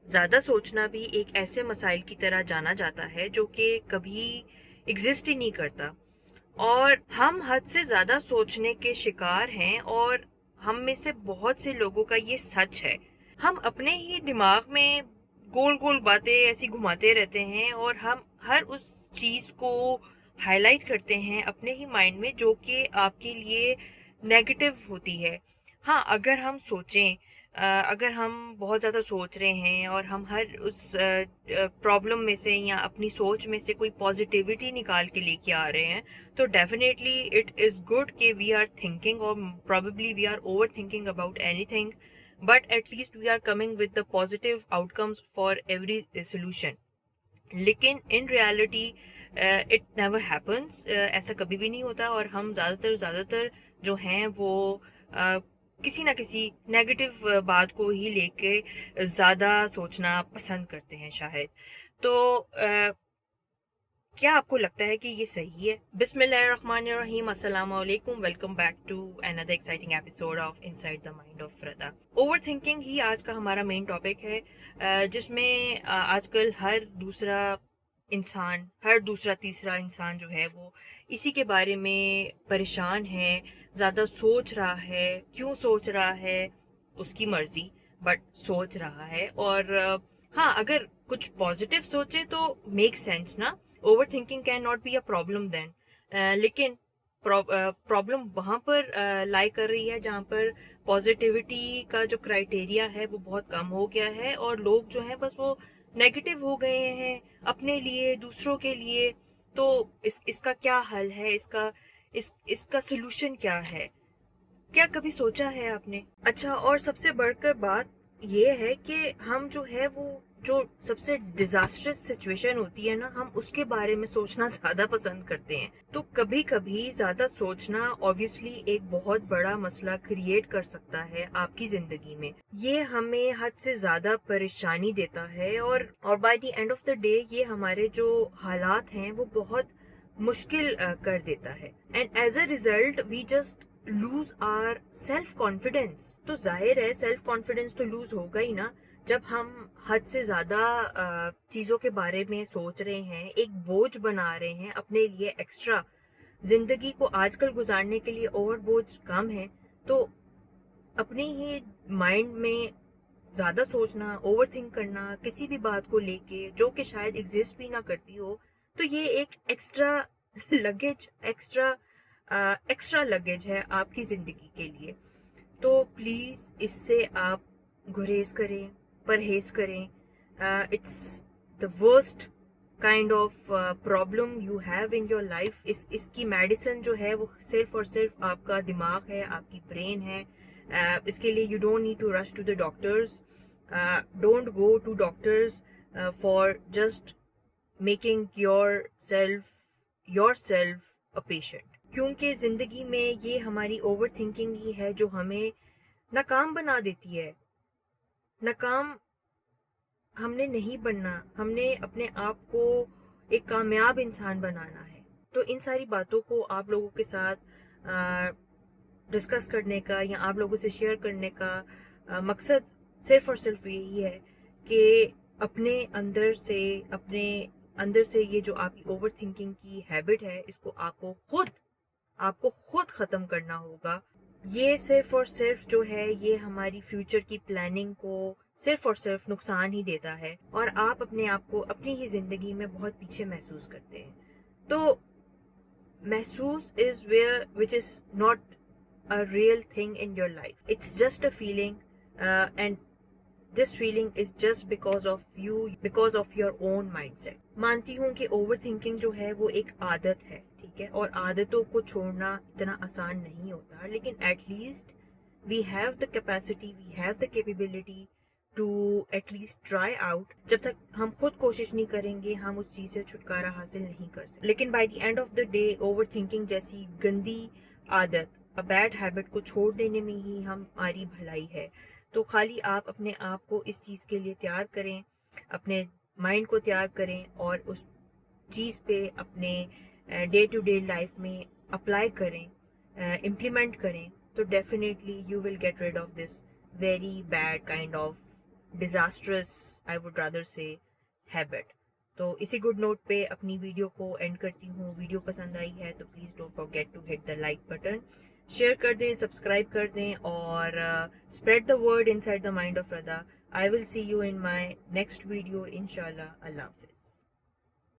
ज़्यादा सोचना भी एक ऐसे मसाइल की तरह जाना जाता है जो कि कभी एग्जिस्ट ही नहीं करता, और हम हद से ज़्यादा सोचने के शिकार हैं। और हम में से बहुत से लोगों का ये सच है। हम अपने ही दिमाग में गोल गोल बातें ऐसी घुमाते रहते हैं, और हम हर उस चीज़ को हाईलाइट करते हैं अपने ही माइंड में जो कि आपके लिए नेगेटिव होती है। हाँ, अगर हम सोचें, अगर हम बहुत ज़्यादा सोच रहे हैं और हम हर उस प्रॉब्लम में से या अपनी सोच में से कोई पॉजिटिविटी निकाल के लेके आ रहे हैं, तो डेफिनेटली इट इज़ गुड कि वी आर थिंकिंग, और probably we are overthinking about anything, but at least we are coming with the positive outcomes for every solution. लेकिन in reality it never happens, ऐसा कभी भी नहीं होता। और हम ज़्यादातर जो हैं वो किसी ना किसी नेगेटिव बात को ही लेके ज़्यादा सोचना पसंद करते हैं शायद। तो क्या आपको लगता है कि ये सही है? बिस्मिल्लाहिर्रहमानिर्रहीम, अस्सलाम वालेकुम, welcome back to another exciting episode of inside the mind of रदा। ओवर थिंकिंग ही आज का हमारा मेन टॉपिक है, जिसमें आजकल हर दूसरा इंसान, हर दूसरा तीसरा इंसान जो है वो इसी के बारे में परेशान है, ज़्यादा सोच रहा है। क्यों सोच रहा है उसकी मर्जी, बट सोच रहा है। और हाँ, अगर कुछ पॉजिटिव सोचे तो मेक सेंस ना। Overthinking can not be a problem then, लेकिन प्रॉब्लम वहाँ पर लाई कर रही है जहाँ पर पॉजिटिविटी का जो क्राइटेरिया है वो बहुत कम हो गया है, और लोग जो हैं बस वो नेगेटिव हो गए हैं अपने लिए, दूसरों के लिए। तो इसका क्या हल है? इसका सोल्यूशन क्या है? क्या कभी सोचा है आपने? अच्छा, और सबसे बढ़कर बात ये है कि हम जो है वो जो सबसे डिजास्टर्स सिचुएशन होती है ना, हम उसके बारे में सोचना ज्यादा पसंद करते हैं। तो कभी कभी ज्यादा सोचना ऑब्वियसली एक बहुत बड़ा मसला क्रिएट कर सकता है आपकी जिंदगी में। ये हमें हद से ज्यादा परेशानी देता है, और by the end of the day ये हमारे जो हालात हैं वो बहुत मुश्किल कर देता है। And as a result we just lose our self confidence. तो जाहिर है सेल्फ कॉन्फिडेंस तो लूज होगा ही ना, जब हम हद से ज्यादा चीजों के बारे में सोच रहे हैं, एक बोझ बना रहे हैं अपने लिए एक्स्ट्रा। जिंदगी को आजकल गुजारने के लिए और बोझ कम है, तो अपने ही माइंड में ज्यादा सोचना, ओवर थिंक करना किसी भी बात को लेके जो कि शायद एग्जिस्ट भी ना करती हो, तो ये एक एक्स्ट्रा लगेज, एक्स्ट्रा लगेज है आपकी जिंदगी के लिए। तो प्लीज इससे आप गुरेज करें, परहेज करें। It's the worst kind of problem you have in your life. इसकी मेडिसिन जो है वो सिर्फ और सिर्फ आपका दिमाग है, आपकी ब्रेन है। इसके लिए you don't need to rush to the doctors, don't go to doctors for just making yourself a patient. क्योंकि जिंदगी में ये हमारी ओवर थिंकिंग ही है जो हमें नाकाम बना देती है। नाकाम हमने नहीं बनना, हमने अपने आप को एक कामयाब इंसान बनाना है। तो इन सारी बातों को आप लोगों के साथ डिस्कस करने का या आप लोगों से शेयर करने का मकसद सिर्फ और सिर्फ यही है कि अपने अंदर से ये जो आपकी ओवर थिंकिंग की हैबिट है, इसको आपको खुद खत्म करना होगा। ये सिर्फ और सिर्फ जो है ये हमारी फ्यूचर की प्लानिंग को सिर्फ और सिर्फ नुकसान ही देता है, और आप अपने आप को अपनी ही जिंदगी में बहुत पीछे महसूस करते हैं। तो महसूस is where which is not a real thing in your life. It's just a feeling, and this feeling is just because of you, because of your own mindset. मानती हूँ कि ओवर थिंकिंग जो है वो एक आदत है, ठीक है, और आदतों को छोड़ना इतना आसान नहीं होता, लेकिन at least we have the capacity, we have the capability to at least try out. जब तक हम खुद कोशिश नहीं करेंगे हम उस चीज से छुटकारा हासिल नहीं कर सकते। लेकिन by the end of the day over thinking जैसी गंदी आदत, अ बैड हैबिट को छोड़ देने में ही हमारी भलाई है। तो खाली आप अपने आप को इस चीज़ के लिए तैयार करें, अपने माइंड को तैयार करें, और उस चीज़ पे अपने डे टू डे लाइफ में अप्लाई करें, इम्प्लीमेंट करें, तो definitely you will get rid of this very bad kind of disastrous, I would rather say, habit. तो इसी गुड नोट पे अपनी वीडियो को एंड करती हूँ। वीडियो पसंद आई है तो please don't forget to hit the like button, share कर दें, सब्सक्राइब कर दें और spread the word inside the mind of रदा। I will see you in my next video इंशाल्लाह। अल्लाह हाफिज़।